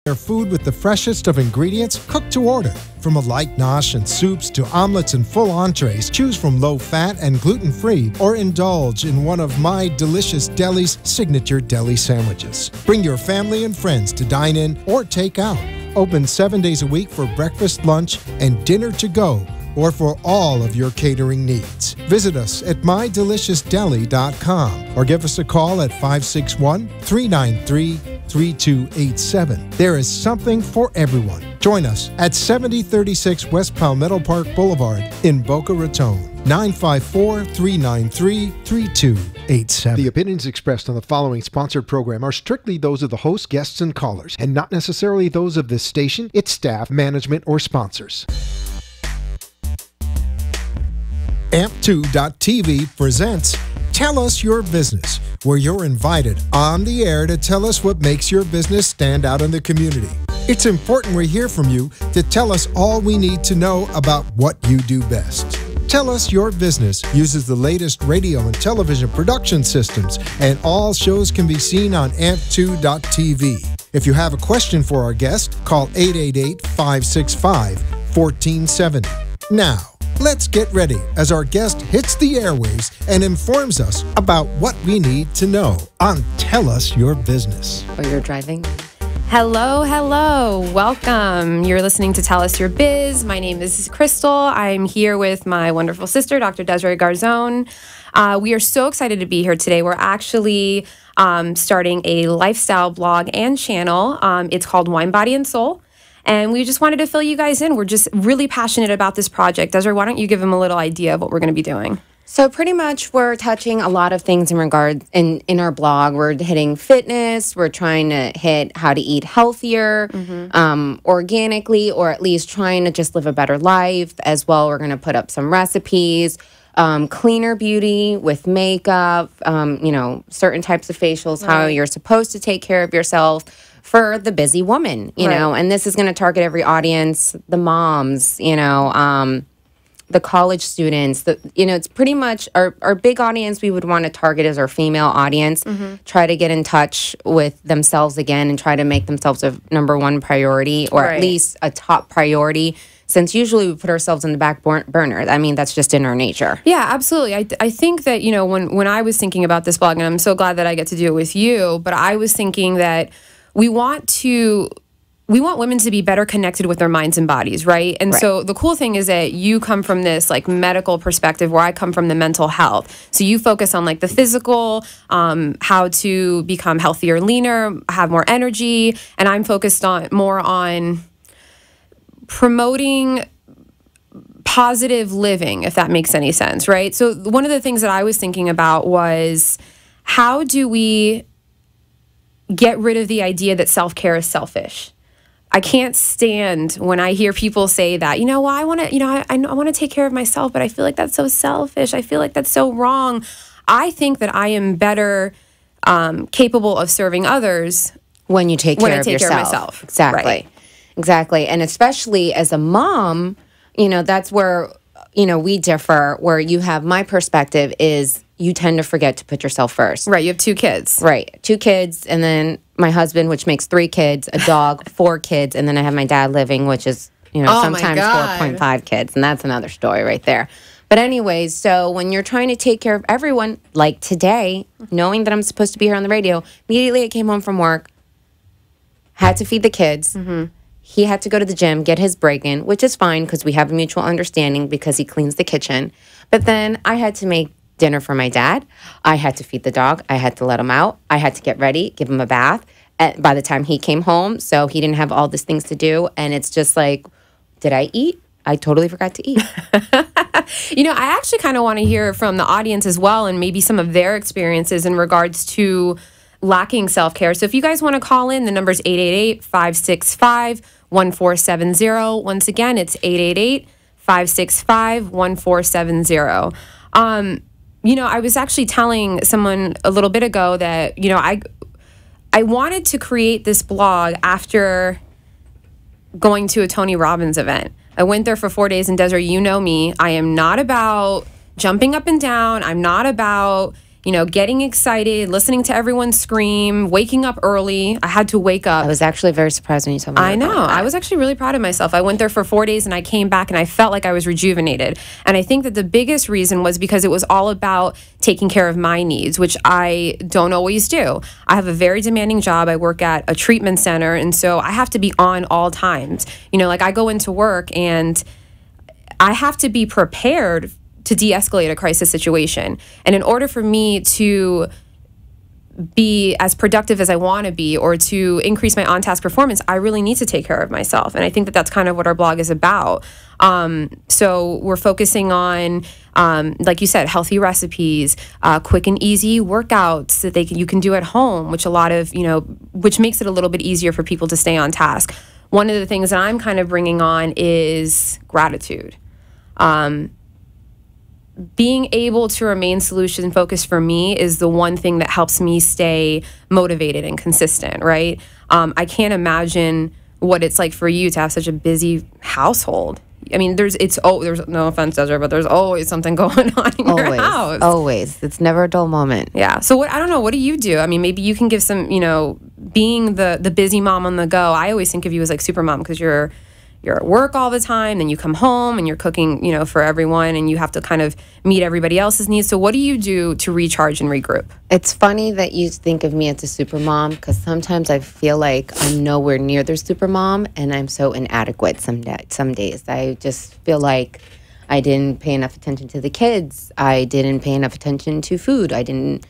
Their food with the freshest of ingredients cooked to order. From a light nosh and soups to omelets and full entrees, choose from low-fat and gluten-free or indulge in one of My Delicious Deli's signature deli sandwiches. Bring your family and friends to dine in or take out. Open 7 days a week for breakfast, lunch, and dinner to go, or for all of your catering needs. Visit us at mydeliciousdeli.com or give us a call at 561-393-3287. There is something for everyone. Join us at 7036 West Palmetto Park Boulevard in Boca Raton. 954-393-3287. The opinions expressed on the following sponsored program are strictly those of the host, guests, and callers, and not necessarily those of this station, its staff, management, or sponsors. AMP2.TV presents Tell Us Your Business, where you're invited on the air to tell us what makes your business stand out in the community. It's important we hear from you to tell us all we need to know about what you do best. Tell Us Your Business uses the latest radio and television production systems, and all shows can be seen on AMP2.TV. If you have a question for our guest, call 888-565-1470. Now, let's get ready as our guest hits the airwaves and informs us about what we need to know on Tell Us Your Business. Oh, you're driving? Hello, hello. Welcome. You're listening to Tell Us Your Biz. My name is Crystal. I'm here with my wonderful sister, Dr. Desiree Garzone. We are so excited to be here today. We're actually starting a lifestyle blog and channel. It's called Wine, Body, and Soul. And we just wanted to fill you guys in. We're just really passionate about this project. Desiree, why don't you give them a little idea of what we're going to be doing? So pretty much we're touching a lot of things in regard in our blog. We're hitting fitness. We're trying to hit how to eat healthier, organically, or at least trying to just live a better life. As well, we're going to put up some recipes, cleaner beauty with makeup, certain types of facials, how you're supposed to take care of yourself for the busy woman, you know. And this is going to target every audience, the moms, the college students, it's pretty much our big audience we would want to target as our female audience, try to get in touch with themselves again and try to make themselves a number one priority, or at least a top priority, since usually we put ourselves in the back burner. I mean, that's just in our nature. Yeah, absolutely. I think that, when I was thinking about this blog, and I'm so glad that I get to do it with you, but I was thinking that we want women to be better connected with their minds and bodies, right? And so the cool thing is that you come from this medical perspective, where I come from the mental health. So you focus on the physical, how to become healthier, leaner, have more energy, and I'm focused more on promoting positive living, if that makes any sense, right? So one of the things that I was thinking about was, how do we get rid of the idea that self-care is selfish? I can't stand when I hear people say that, I want to, I want to take care of myself, but I feel like that's so selfish. I feel like that's so wrong. I think that I am better capable of serving others when you take care of yourself. Care of myself. Exactly. Right. Exactly. And especially as a mom, that's where, we differ, where you have my perspective is you tend to forget to put yourself first. Right. You have 2 kids. Right. 2 kids, and then my husband, which makes 3 kids, a dog, 4 kids, and then I have my dad living, which is, sometimes 4.5 kids, and that's another story right there. But anyways, so when you're trying to take care of everyone, like today, knowing that I'm supposed to be here on the radio, immediately I came home from work, had to feed the kids. He had to go to the gym, get his break in, which is fine because we have a mutual understanding because he cleans the kitchen. But then I had to make dinner for my dad. I had to feed the dog. I had to let him out. I had to get ready, give him a bath by the time he came home. So he didn't have all these things to do. And it's just like, did I eat? I totally forgot to eat. I actually kind of want to hear from the audience as well, and maybe some of their experiences in regards to lacking self-care. So if you guys want to call in, the number's 888-565-1470. Once again, it's 888-565-1470. I was actually telling someone a little bit ago that, I wanted to create this blog after going to a Tony Robbins event. I went there for 4 days, and Desiree, you know me, I am not about jumping up and down. I'm not about, you know, getting excited, listening to everyone scream, waking up early. I had to wake up. I was actually very surprised when you told me. I know. I was actually really proud of myself. I went there for 4 days and I came back and I felt like I was rejuvenated. And I think that the biggest reason was because it was all about taking care of my needs, which I don't always do. I have a very demanding job. I work at a treatment center, and so I have to be on all times. You know, like I go into work and I have to be prepared to de-escalate a crisis situation. And in order for me to be as productive as I want to be, or to increase my on-task performance, I really need to take care of myself. And I think that that's kind of what our blog is about. So we're focusing on, like you said, healthy recipes, quick and easy workouts that you can do at home, which which makes it a little bit easier for people to stay on task. One of the things that I'm kind of bringing on is gratitude. Being able to remain solution focused for me is the one thing that helps me stay motivated and consistent, right? I can't imagine what it's like for you to have such a busy household. I mean, there's no offense, Desiree, but there's always something going on in your house. Always. It's never a dull moment. Yeah. So I don't know, what do you do? I mean, maybe you can give some, being the busy mom on the go. I always think of you as like super mom because you're at work all the time, then you come home and you're cooking, for everyone, and you have to kind of meet everybody else's needs. So what do you do to recharge and regroup? It's funny that you think of me as a super mom, because sometimes I feel like I'm nowhere near their super mom, and I'm so inadequate some days. I just feel like I didn't pay enough attention to the kids. I didn't pay enough attention to food. I didn't,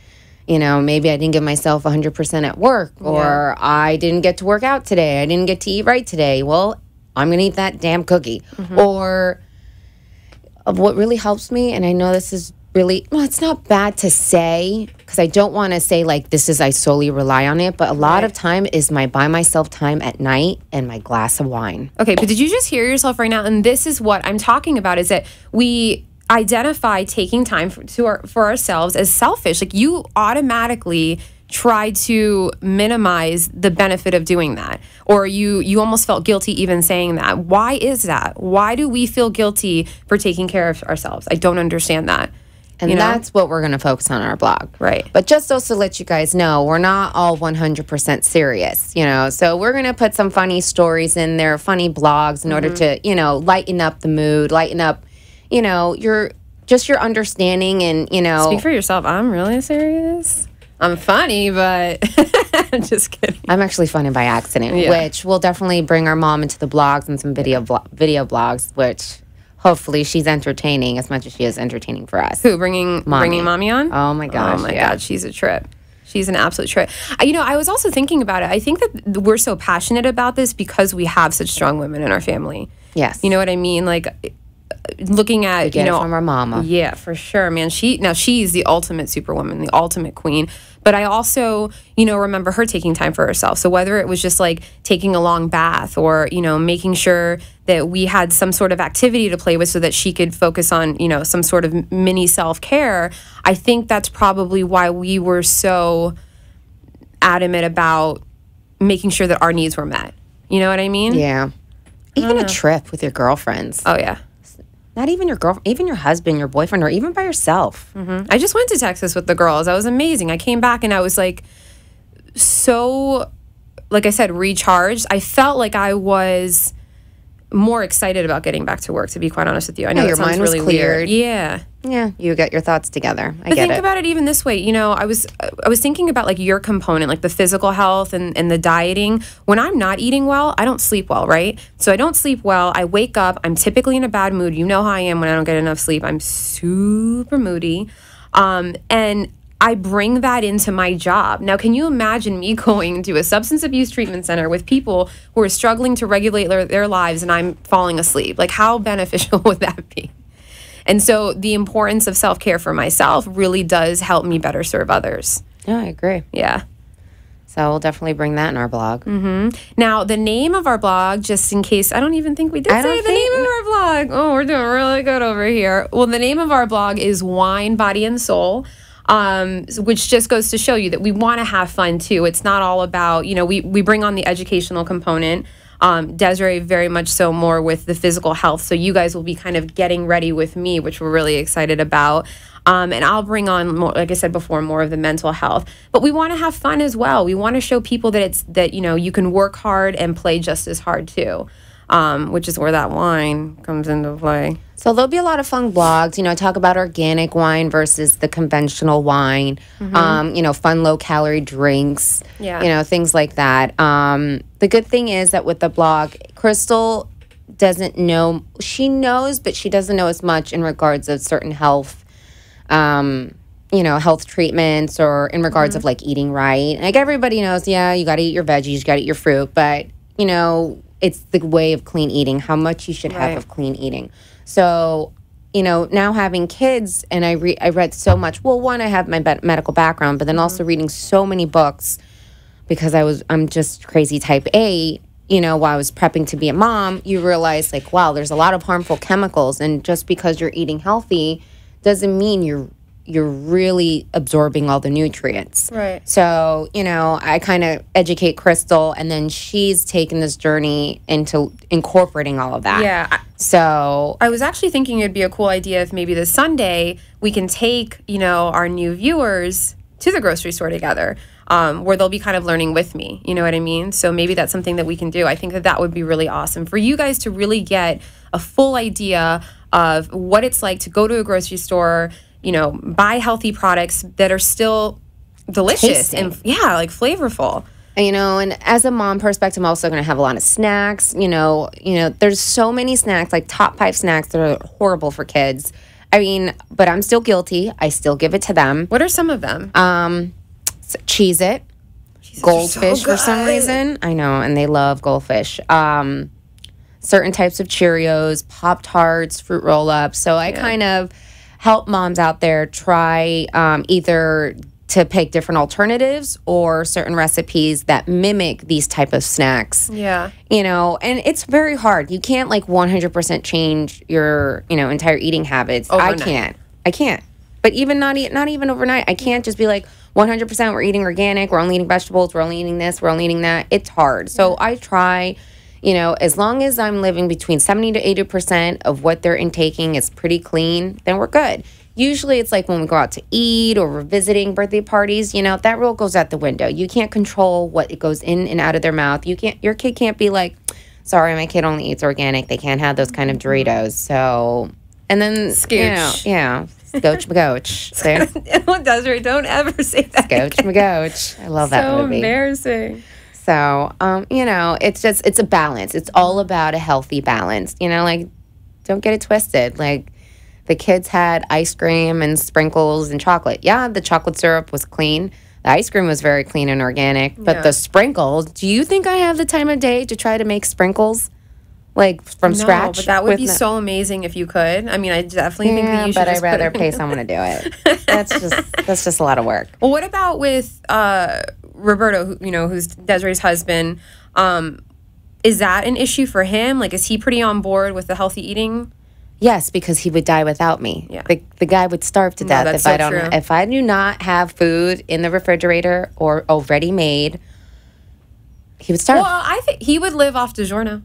maybe I didn't give myself 100% at work, or I didn't get to work out today. I didn't get to eat right today. Well, I'm going to eat that damn cookie. Mm-hmm. Or what really helps me, and I know this is really, it's not bad to say, because I don't want to say like I solely rely on it, but a lot of time is my by myself time at night and my glass of wine. Okay, but did you just hear yourself right now? And this is what I'm talking about, is that we identify taking time for ourselves as selfish. Like you automatically try to minimize the benefit of doing that, or you almost felt guilty even saying that. Why is that? Why do we feel guilty for taking care of ourselves? I don't understand that. And that's what we're going to focus on our blog. Right. But just also to let you guys know, we're not all 100% serious, So we're going to put some funny stories in there, funny blogs in order to, lighten up the mood, lighten up, your understanding and, Speak for yourself. I'm really serious. I'm funny, but I'm just kidding. I'm actually funny by accident, which we'll definitely bring our mom into the blogs and some video blogs, which hopefully she's entertaining as much as she is entertaining for us. Who, bringing mommy on? Oh my gosh. Oh my God, she's a trip. She's an absolute trip. I was also thinking about it. I think that we're so passionate about this because we have such strong women in our family. Yes. You know what I mean? Like, looking at, we get it from our mama. Yeah, for sure, man. She's the ultimate superwoman, the ultimate queen. But I also, remember her taking time for herself. So whether it was just like taking a long bath, or, making sure that we had some sort of activity to play with so that she could focus on, some sort of mini self-care, I think that's probably why we were so adamant about making sure that our needs were met. You know what I mean? Yeah. Even a trip with your girlfriends. Oh, yeah. Not even your girlfriend, even your husband, your boyfriend, or even by yourself. Mm-hmm. I just went to Texas with the girls. That was amazing. I came back and I was like, so, like I said, recharged. I felt like I was more excited about getting back to work, to be quite honest with you. I know your mind was really cleared. Weird. Yeah. Yeah, you get your thoughts together. I but get it. Think about it even this way. I was thinking about like your component, like the physical health and the dieting. When I'm not eating well, I don't sleep well, right? So I don't sleep well. I wake up. I'm typically in a bad mood. You know how I am when I don't get enough sleep. I'm super moody. And I bring that into my job. Now, can you imagine me going to a substance abuse treatment center with people who are struggling to regulate their lives and I'm falling asleep? Like, how beneficial would that be? And so the importance of self-care for myself really does help me better serve others. Yeah, I agree. Yeah. So we'll definitely bring that in our blog. Mm-hmm. Now, the name of our blog, just in case, I don't even think we did say the name of our blog. Oh, we're doing really good over here. Well, the name of our blog is Wine, Body, and Soul. Which just goes to show you that we want to have fun too. It's not all about, we bring on the educational component. Desiree very much so more with the physical health. So you guys will be kind of getting ready with me, which we're really excited about. And I'll bring on more, like I said before, more of the mental health. But we want to have fun as well. We want to show people that you can work hard and play just as hard too, which is where that wine comes into play. So there'll be a lot of fun blogs, talk about organic wine versus the conventional wine, fun low-calorie drinks, things like that. The good thing is that with the blog, Crystal doesn't know. She knows, but she doesn't know as much in regards of certain health health treatments or in regards of like eating right. Like everybody knows, you got to eat your veggies, you got to eat your fruit, but it's the way of clean eating, how much you should have of clean eating. So, now having kids, and I read so much. Well, one, I have my medical background, but then also reading so many books because I'm just crazy type A. While I was prepping to be a mom, you realize like, wow, there's a lot of harmful chemicals, and just because you're eating healthy doesn't mean you're really absorbing all the nutrients. Right. So, I kind of educate Crystal, and then she's taken this journey into incorporating all of that. Yeah. So I was actually thinking it'd be a cool idea if maybe this Sunday we can take, our new viewers to the grocery store together, where they'll be kind of learning with me. You know what I mean? So maybe that's something that we can do. I think that would be really awesome for you guys to really get a full idea of what it's like to go to a grocery store, buy healthy products that are still delicious and like flavorful. And as a mom perspective, I'm also going to have a lot of snacks. There's so many snacks, like top 5 snacks that are horrible for kids. But I'm still guilty. I still give it to them. What are some of them? Cheez-It, Goldfish for some reason. I know, and they love Goldfish. Certain types of Cheerios, Pop-Tarts, fruit roll-ups. So I kind of help moms out there try either to pick different alternatives or certain recipes that mimic these type of snacks. Yeah. And it's very hard. You can't 100% change your, entire eating habits. Overnight. I can't. But even not even overnight. I can't just be like 100% we're eating organic, we're only eating vegetables, we're only eating this, we're only eating that. It's hard. So I try, as long as I'm living between 70 to 80% of what they're intaking is pretty clean, then we're good. Usually it's like when we go out to eat or we're visiting birthday parties, that rule goes out the window. You can't control what it goes in and out of their mouth. Your kid can't be like, sorry, my kid only eats organic. They can't have those kind of Doritos. So, and then, Scooch. Scooch McGoach. Desiree, don't ever say that. Scooch McGoach. I love that movie. So embarrassing. So, it's a balance. It's all about a healthy balance. Don't get it twisted. The kids had ice cream and sprinkles and chocolate. Yeah, the chocolate syrup was clean. The ice cream was very clean and organic. But the sprinkles, do you think I have the time of day to try to make sprinkles? From scratch? No, but that would be so amazing if you could. I definitely think that you should. But I'd rather pay someone to do it. That's just a lot of work. Well, what about with Roberto, who's Desiree's husband? Is that an issue for him? Is he pretty on board with the healthy eating? Yes, because he would die without me. Yeah. The guy would starve to death if I do not have food in the refrigerator or already made. He would starve. Well, I think he would live off DiGiorno.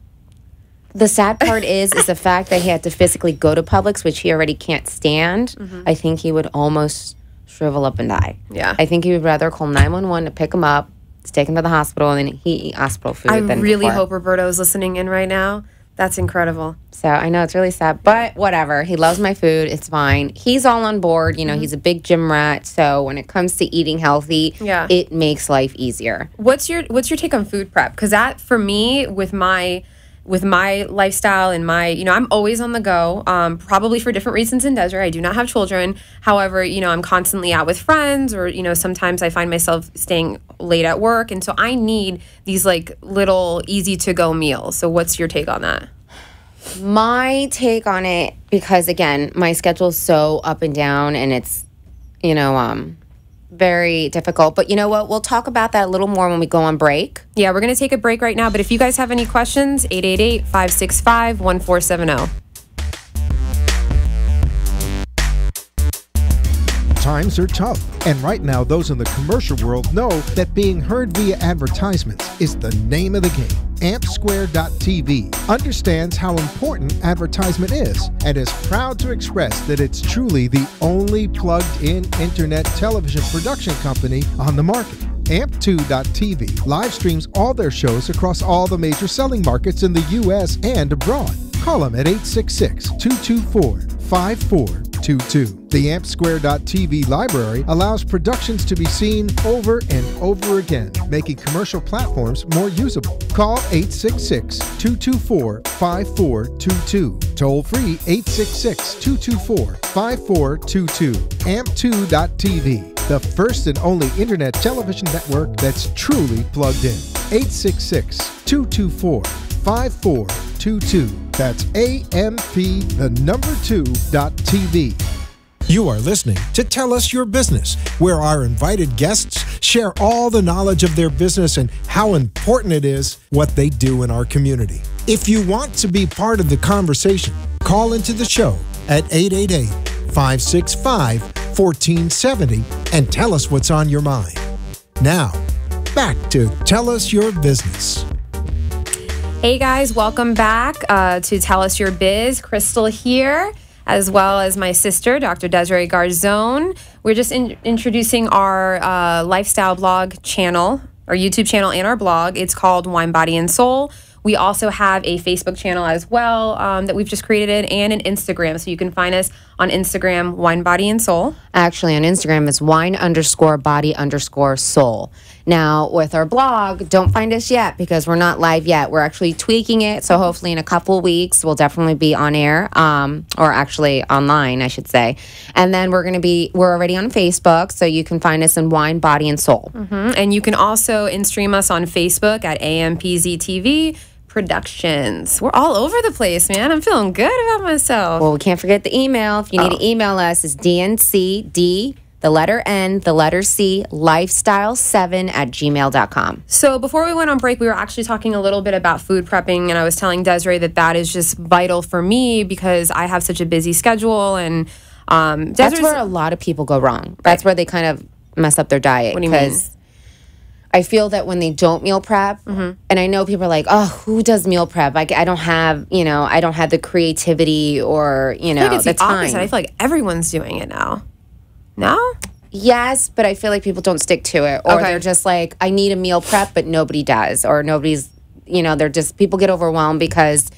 The sad part is the fact that he had to physically go to Publix, which he already can't stand. Mm-hmm. I think he would almost shrivel up and die. Yeah. I think he would rather call 911 to pick him up, to take him to the hospital, and then he eat hospital food. I really hope Roberto is listening in right now. That's incredible. So I know it's really sad, but whatever. He loves my food. It's fine. He's all on board. He's a big gym rat. So when it comes to eating healthy, it makes life easier. What's your take on food prep? Because that, for me, with my lifestyle and I'm always on the go, probably for different reasons than Desiree. I do not have children. However, I'm constantly out with friends, or, sometimes I find myself staying late at work. And so I need these little easy to go meals. So what's your take on that? My take on it, because again, my schedule is so up and down, and it's, very difficult. But you know what? We'll talk about that a little more when we go on break. Yeah, we're going to take a break right now. But if you guys have any questions, 888-565-1470. Times are tough, and right now those in the commercial world know that being heard via advertisements is the name of the game. AmpSquare.tv understands how important advertisement is and is proud to express that it's truly the only plugged-in internet television production company on the market. Amp2.tv live streams all their shows across all the major selling markets in the U.S. and abroad. Call them at 866-224-5422. The AmpSquare.tv library allows productions to be seen over and over again, making commercial platforms more usable. Call 866-224-5422. Toll free 866-224-5422. Amp2.tv, the first and only internet television network that's truly plugged in. 866-224-5422. That's AMP2.TV. You are listening to Tell Us Your Business, where our invited guests share all the knowledge of their business and how important it is what they do in our community. If you want to be part of the conversation, call into the show at 888-565-1470 and tell us what's on your mind. Now, back to Tell Us Your Business. Hey guys, welcome back to Tell Us Your Biz. Crystal here, as well as my sister, Dr. Desiree Garzone. We're just introducing our lifestyle blog channel, our YouTube channel and our blog. It's called Wine, Body, and Soul. We also have a Facebook channel as well that we've just created, and an Instagram. So you can find us on Instagram, Wine, Body, and Soul. Actually, on Instagram, it's wine_body_soul. Now, with our blog, don't find us yet because we're not live yet. We're actually tweaking it. So hopefully in a couple of weeks, we'll definitely be on air, or actually online, I should say. And then we're already on Facebook. So you can find us in Wine, Body, and Soul. And you can also in-stream us on Facebook at AMPZTV Productions. We're all over the place, man. I'm feeling good about myself. Well, we can't forget the email. If you need to email us, it's DNCD, the letter N, the letter C, lifestyle7@gmail.com. So before we went on break, we were actually talking a little bit about food prepping, and I was telling Desiree that is just vital for me because I have such a busy schedule. And that's where a lot of people go wrong. That's where they kind of mess up their diet. What do you mean? I feel that when they don't meal prep, and I know people are like, oh, who does meal prep? I don't have, I don't have the creativity or, I feel like it's the time. opposite. I feel like everyone's doing it now. No? Yes, but I feel like people don't stick to it. Or they're just like, I need a meal prep, but nobody does. Or nobody's, people get overwhelmed because,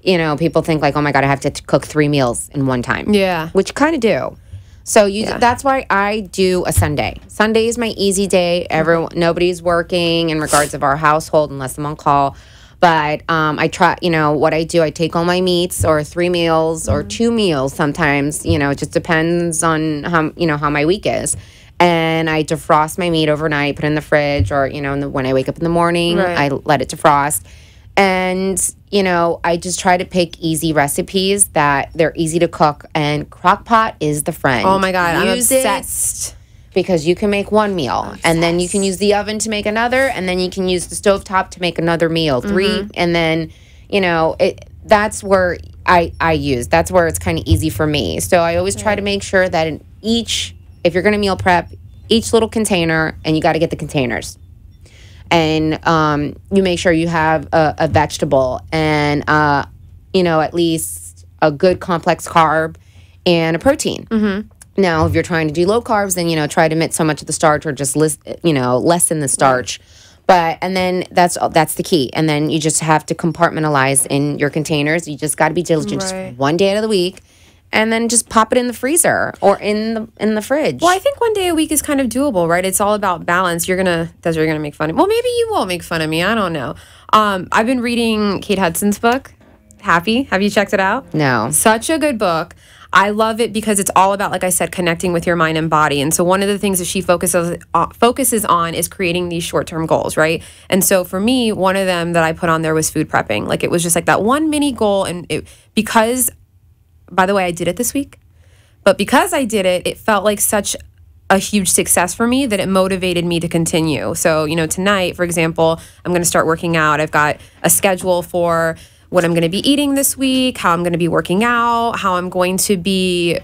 people think like, oh my God, I have to cook 3 meals in one time. Yeah. Which you kind of do. So that's why I do a Sunday. Sunday is my easy day. Nobody's working in regards of our household unless I'm on call. But I try, what I do, I take all my meats or 3 meals or 2 meals sometimes, it just depends on how my week is. And I defrost my meat overnight, put it in the fridge, or, when I wake up in the morning, I let it defrost. And, I just try to pick easy recipes that they're easy to cook, and Crock-Pot is the friend. Oh my God, I'm obsessed. Because you can make 1 meal, and then you can use the oven to make another, and then you can use the stovetop to make another meal, 3, and then, that's where I use. That's where it's kind of easy for me. So I always try to make sure that if you're going to meal prep, each little container, and you got to get the containers. And you make sure you have a vegetable and, at least a good complex carb and a protein. Now, if you're trying to do low carbs, then, try to omit so much of the starch or just, lessen the starch. And then that's the key. And then you just have to compartmentalize in your containers. You just got to be diligent just 1 day out of the week. And then just pop it in the freezer or in the fridge. Well, I think 1 day a week is kind of doable, right? It's all about balance. Desiree, you're gonna make fun of me. Well, maybe you won't make fun of me. I don't know. I've been reading Kate Hudson's book, Happy. Have you checked it out? No. Such a good book. I love it because it's all about, like I said, connecting with your mind and body. And so one of the things that she focuses on is creating these short-term goals, right? And so for me, one of them that I put on there was food prepping. Like, it was just like that one mini goal, and because, by the way, I did it this week, but because I did it, it felt like such a huge success for me that it motivated me to continue. So, tonight, for example, I'm going to start working out. I've got a schedule for what I'm going to be eating this week, how I'm going to be working out, how I'm going to be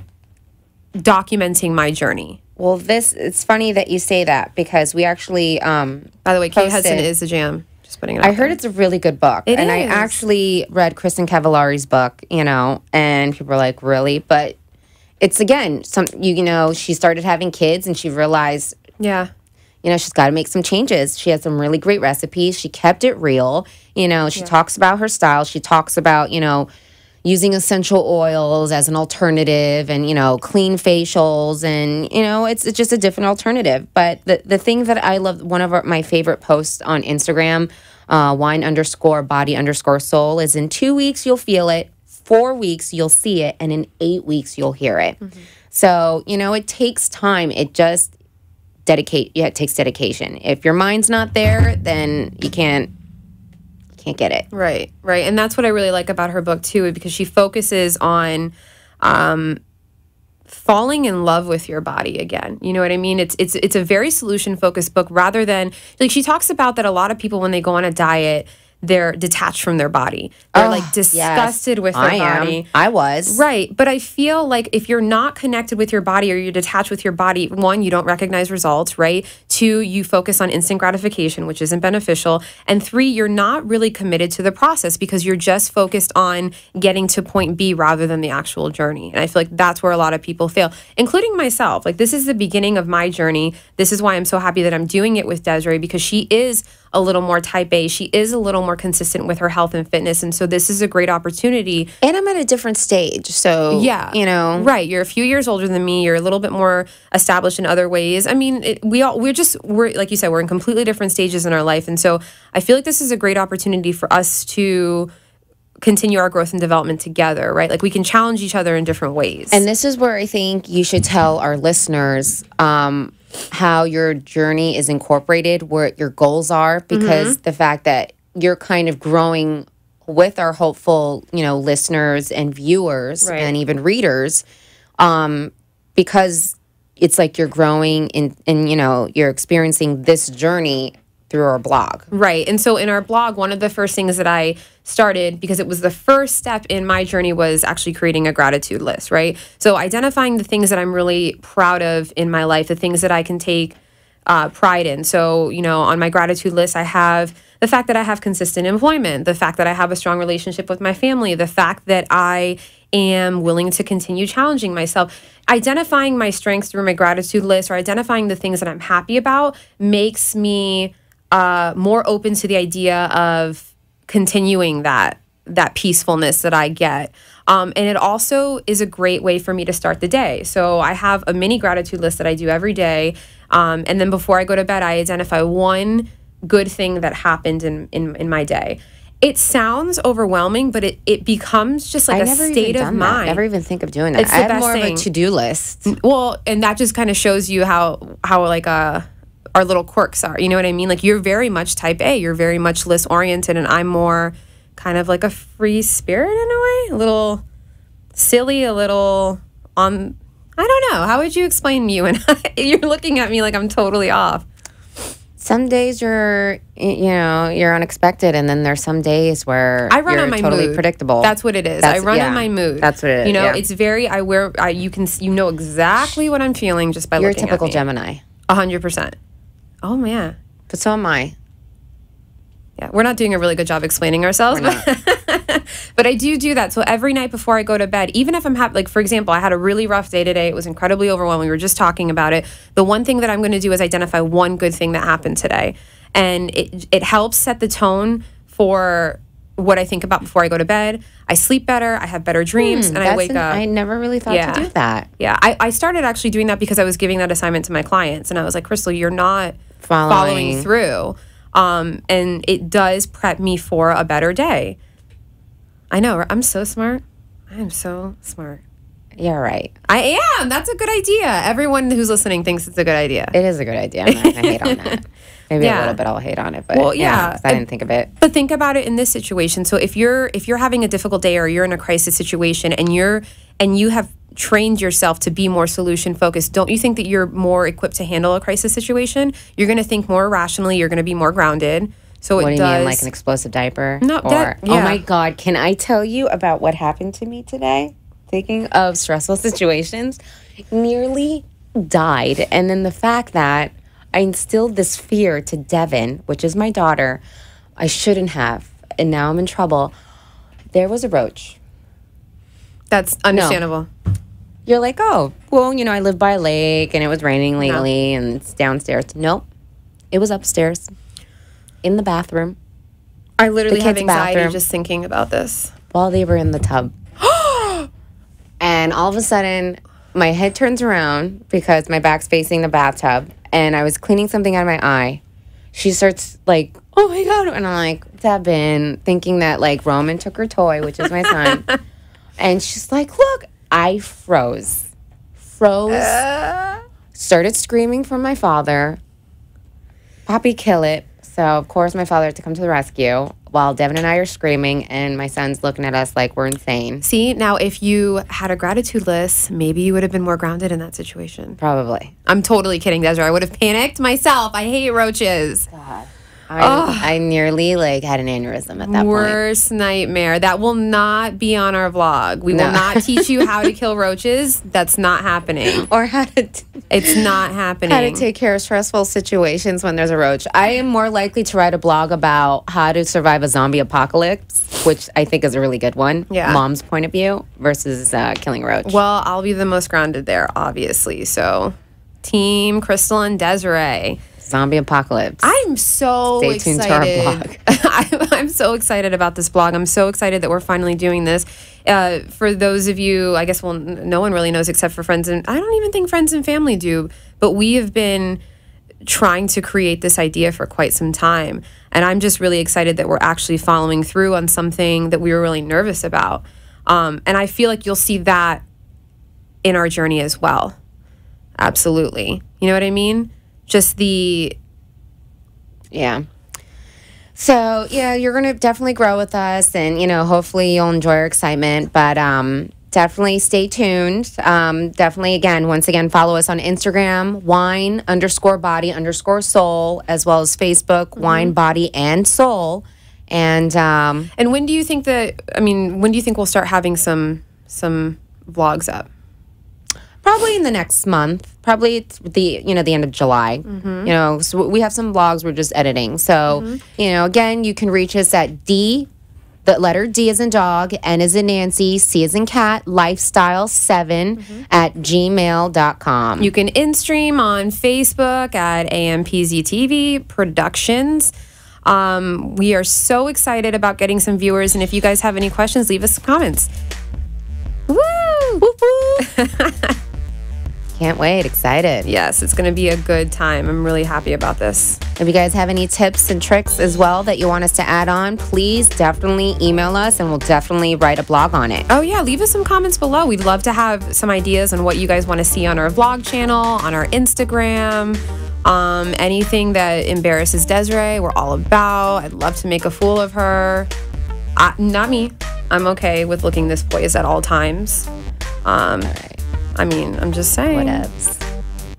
documenting my journey. Well, it's funny that you say that because we actually, by the way, Kate Hudson is the jam. Just putting it out I heard there. it's a really good book. It and I is. actually read Kristen Cavallari's book, and people were like, really? But it's, again, she started having kids and she realized, Yeah. she's got to make some changes. She had some really great recipes. She kept it real. She talks about her style. She talks about, using essential oils as an alternative and, clean facials. And, it's just a different alternative. But the thing that I love, one of my favorite posts on Instagram, wine_body_soul, is in 2 weeks, you'll feel it. 4 weeks, you'll see it. And in 8 weeks, you'll hear it. Mm-hmm. So, it takes time. It takes dedication. If your mind's not there, then you can't get it. Right. And that's what I really like about her book too, because she focuses on falling in love with your body again. You know what I mean? It's a very solution focused book, rather than, like, she talks about that a lot of people, when they go on a diet, they're detached from their body. They're disgusted with their body. I was. Right. But I feel like if you're not connected with your body, or you're detached with your body, one, you don't recognize results, right? Two, you focus on instant gratification, which isn't beneficial. And three, you're not really committed to the process, because you're just focused on getting to point B rather than the actual journey. And I feel like that's where a lot of people fail, including myself. Like, this is the beginning of my journey. This is why I'm so happy that I'm doing it with Desiree, because she is a little more type A. She is a little more consistent with her health and fitness. And so this is a great opportunity. And I'm at a different stage. So, yeah, right. You're a few years older than me. You're a little bit more established in other ways. I mean, we're like you said, we're in completely different stages in our life. And so I feel like this is a great opportunity for us to continue our growth and development together, right? Like, we can challenge each other in different ways. And this is where I think you should tell our listeners how your journey is incorporated, where your goals are, because the fact that you're kind of growing with our hopeful, listeners and viewers and even readers, because it's like you're growing and you're experiencing this journey through our blog. Right. And so in our blog, one of the first things that I started, because it was the first step in my journey, was actually creating a gratitude list, right? So identifying the things that I'm really proud of in my life, the things that I can take pride in. So, on my gratitude list, I have the fact that I have consistent employment, the fact that I have a strong relationship with my family, the fact that I am willing to continue challenging myself. Identifying my strengths through my gratitude list, or identifying the things that I'm happy about, makes me more open to the idea of continuing that peacefulness that I get. And it also is a great way for me to start the day. So I have a mini gratitude list that I do every day. And then before I go to bed, I identify one good thing that happened in my day. It sounds overwhelming, but it becomes just like a state of mind. I never even think of doing that. It's I the have more best of thing. a to-do list. Well, and that just kind of shows you how like our little quirks are. You know what I mean? Like, you're very much type A. You're very much list oriented, and I'm more kind of like a free spirit in a way. A little silly, a little I don't know. How would you explain you? And you're looking at me like I'm totally off. Some days you're unexpected, and then there's some days where I run you're on my totally mood. predictable. That's what it is. I run on my mood. That's what it is. It's very. You know exactly what I'm feeling just by You're a looking typical at me. Gemini. 100%. Oh man. But so am I. Yeah, we're not doing a really good job explaining ourselves, but I do that. So every night before I go to bed, even if I'm like, for example, I had a really rough day today. It was incredibly overwhelming. We were just talking about it. The one thing that I'm going to do is identify one good thing that happened today. And it helps set the tone for what I think about before I go to bed. I sleep better. I have better dreams, and I wake up. I never really thought to do that. Yeah, I started actually doing that because I was giving that assignment to my clients, and I was like, Crystal, you're not following through. And it does prep me for a better day. I know, I'm so smart. I am so smart. You're right. I am. That's a good idea. Everyone who's listening thinks it's a good idea. It is a good idea. I'm not going to hate on that. Maybe a little bit I'll hate on it, but I didn't think of it. But think about it in this situation. So if you're having a difficult day, or you're in a crisis situation, and you have trained yourself to be more solution focused, don't you think that you're more equipped to handle a crisis situation? You're going to think more rationally. You're going to be more grounded. So what do you mean, like an explosive diaper? No, oh my God, can I tell you about what happened to me today? Thinking of stressful situations, nearly died. And then the fact that I instilled this fear to Devin, which is my daughter, I shouldn't have. And now I'm in trouble. There was a roach. That's understandable. You're like, oh, well, you know, I live by a lake and it was raining lately and it's downstairs. Nope. It was upstairs in the bathroom. I literally have kids' anxiety bathroom. just thinking about this. While they were in the tub. And all of a sudden, my head turns around because my back's facing the bathtub and I was cleaning something out of my eye. She starts like, oh my God. And I'm like, Devin, thinking that like Roman took her toy, which is my son. And she's like, look, I froze, started screaming for my father. Poppy, kill it. So, of course, my father had to come to the rescue while Devin and I are screaming, and my son's looking at us like we're insane. See, now if you had a gratitude list, maybe you would have been more grounded in that situation. Probably. I'm totally kidding, Desiree. I would have panicked myself. I hate roaches. God. I nearly like had an aneurysm at that Worst nightmare. That will not be on our vlog. We will not teach you how to kill roaches. That's not happening. point. Or how to... It's not happening. How to take care of stressful situations when there's a roach. I am more likely to write a blog about how to survive a zombie apocalypse, which I think is a really good one. Yeah. Mom's point of view versus killing a roach. Well, I'll be the most grounded there, obviously. So, Team Crystal and Desiree. Zombie apocalypse. I'm so Stay excited. tuned to our blog. I'm so excited about this blog. I'm so excited that we're finally doing this. For those of you, I guess, well, no one really knows except for friends, and I don't even think friends and family do, but we have been trying to create this idea for quite some time. And I'm just really excited that we're actually following through on something that we were really nervous about. And I feel like you'll see that in our journey as well. Absolutely. You know what I mean? Just the... Yeah. So, yeah, you're going to definitely grow with us and, you know, hopefully you'll enjoy our excitement. But definitely stay tuned. Definitely, again, once again, follow us on Instagram, wine_body_soul, as well as Facebook, Wine, Body, and Soul. And when do you think that, when do you think we'll start having some vlogs up? probably in the next month. Probably it's the end of July. You know, so we have some vlogs we're just editing. So, you know, again, you can reach us at the letter D as in dog, N as in Nancy, C as in cat, lifestyle7 at gmail.com. You can in-stream on Facebook at AMPZTV Productions. We are so excited about getting some viewers, and if you guys have any questions, leave us some comments. Woo! Whoop, whoop. Can't wait. Excited. Yes, it's going to be a good time. I'm really happy about this. If you guys have any tips and tricks as well that you want us to add on, please definitely email us and we'll definitely write a blog on it. Oh, yeah. Leave us some comments below. We'd love to have some ideas on what you guys want to see on our vlog channel, on our Instagram. Anything that embarrasses Desiree, we're all about. I'd love to make a fool of her. Not me. I'm okay with looking this poised at all times. All right. I'm just saying. Whatevs.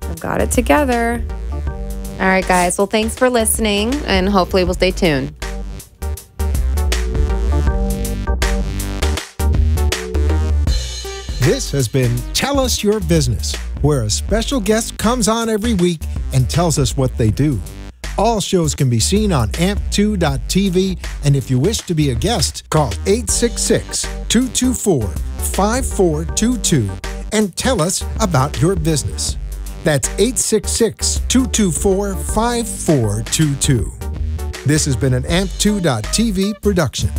I've got it together. All right, guys. Well, thanks for listening, and hopefully we'll stay tuned. This has been Tell Us Your Business, where a special guest comes on every week and tells us what they do. All shows can be seen on amp2.tv, and if you wish to be a guest, call 866-224-5422 and tell us about your business. That's 866-224-5422. This has been an amp2.tv production.